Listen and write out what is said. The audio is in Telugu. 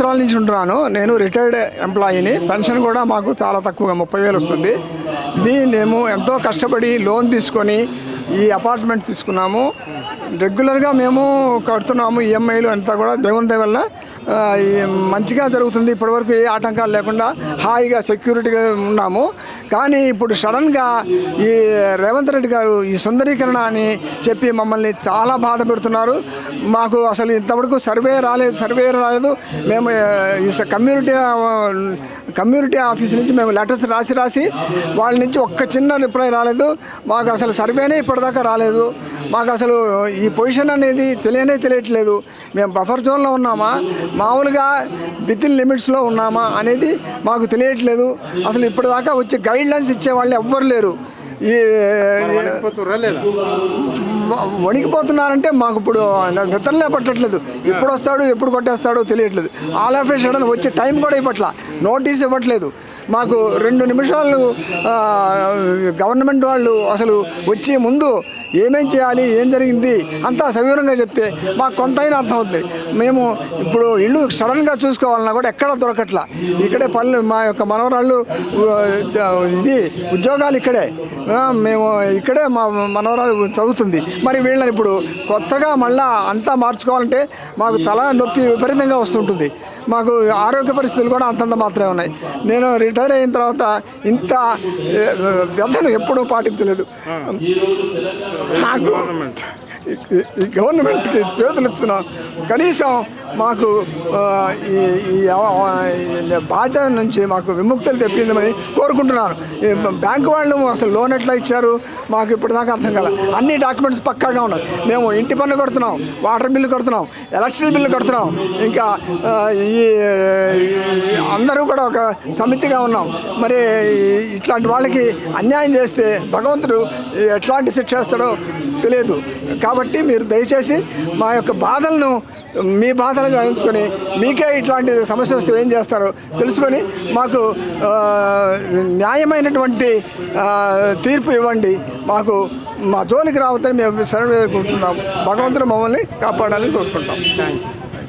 సంవత్సరాల నుంచి ఉంటున్నాను. నేను రిటైర్డ్ ఎంప్లాయీని. పెన్షన్ కూడా మాకు చాలా తక్కువగా 30,000 వస్తుంది. మేము ఎంతో కష్టపడి లోన్ తీసుకొని ఈ అపార్ట్మెంట్ తీసుకున్నాము. రెగ్యులర్గా మేము కడుతున్నాము. ఈఎంఐలు అంతా కూడా దేవుని దయ వల్ల మంచిగా జరుగుతుంది. ఇప్పటివరకు ఏ ఆటంకాలు లేకుండా హాయిగా సెక్యూరిటీగా ఉన్నాము. కానీ ఇప్పుడు సడన్గా ఈ రేవంత్ రెడ్డి గారు ఈ సుందరీకరణ అని చెప్పి మమ్మల్ని చాలా బాధ పెడుతున్నారు. మాకు అసలు ఇంతవరకు సర్వే రాలేదు. మేము ఈ కమ్యూనిటీ ఆఫీస్ నుంచి మేము లెటర్స్ రాసి వాళ్ళ నుంచి ఒక్క చిన్న రిప్లై రాలేదు. మాకు అసలు సర్వేనే ఇప్పటిదాకా రాలేదు. మాకు అసలు ఈ పొజిషన్ అనేది తెలియట్లేదు. మేము బఫర్ జోన్లో ఉన్నామా, మామూలుగా వితిన్ లిమిట్స్లో ఉన్నామా అనేది మాకు తెలియట్లేదు. అసలు ఇప్పటిదాకా వచ్చి గైడ్ లైన్స్ ఇచ్చేవాళ్ళు ఎవ్వరు లేరు. ఈ వణికిపోతున్నారంటే మాకు ఇప్పుడు నిద్రలే పట్టట్లేదు. ఎప్పుడు వస్తాడు, ఎప్పుడు కొట్టేస్తాడో తెలియట్లేదు. ఆల్ ఆఫ్ ఏ సడన్ వచ్చే టైం కూడా ఇవ్వట్లా, నోటీస్ ఇవ్వట్లేదు. మాకు 2 నిమిషాలు గవర్నమెంట్ వాళ్ళు అసలు వచ్చే ముందు ఏమేం చేయాలి, ఏం జరిగింది అంతా సవివరంగా చెప్తే మాకు కొంతైనా అర్థమవుతుంది. మేము ఇప్పుడు ఇల్లు సడన్గా చూసుకోవాలన్నా కూడా ఎక్కడ దొరకట్లా. ఇక్కడే పనులు మా యొక్క మనవరాళ్ళు ఉద్యోగాలు ఇక్కడే, మేము ఇక్కడే మా మనవరాలు చదువుతుంది. మరి వీళ్ళని ఇప్పుడు కొత్తగా మళ్ళా అంతా మార్చుకోవాలంటే మాకు తల నొప్పి విపరీతంగా వస్తుంటుంది. మాకు ఆరోగ్య పరిస్థితులు కూడా అంతంత మాత్రమే ఉన్నాయి. నేను రిటైర్ అయిన తర్వాత ఇంత వ్యధను ఎప్పుడూ పాటించలేదు. నాకు ఈ గవర్నమెంట్కి చేతులు ఇస్తున్నా. కనీసం మాకు ఈ బాధ్యత నుంచి మాకు విముక్తులు తెప్పించమని కోరుకుంటున్నాను. బ్యాంకు వాళ్ళు అసలు లోన్ ఎట్లా ఇచ్చారు మాకు ఇప్పటిదాకా అర్థం కాల. అన్ని డాక్యుమెంట్స్ పక్కాగా ఉన్నాయి. మేము ఇంటి పన్ను కడుతున్నాం, వాటర్ బిల్లు కడుతున్నాం, ఎలక్ట్రిసిటీ బిల్లు కడుతున్నాం. ఇంకా ఈ అందరూ కూడా ఒక సమితిగా ఉన్నాం. మరి ఇట్లాంటి వాళ్ళకి అన్యాయం చేస్తే భగవంతుడు ఎట్లాంటి శిక్ష చేస్తాడో తెలియదు. కాబట్టి మీరు దయచేసి మా యొక్క బాధలను మీ బాధలుగా ఉంచుకొని మీకే ఇట్లాంటి సమస్య వస్తే ఏం చేస్తారో తెలుసుకొని మాకు న్యాయమైనటువంటి తీర్పు ఇవ్వండి. మాకు మా జోలికి రావద్దని మేము శరణు కోరుకుంటున్నాం. భగవంతుడు మమ్మల్ని కాపాడాలని కోరుకుంటాం.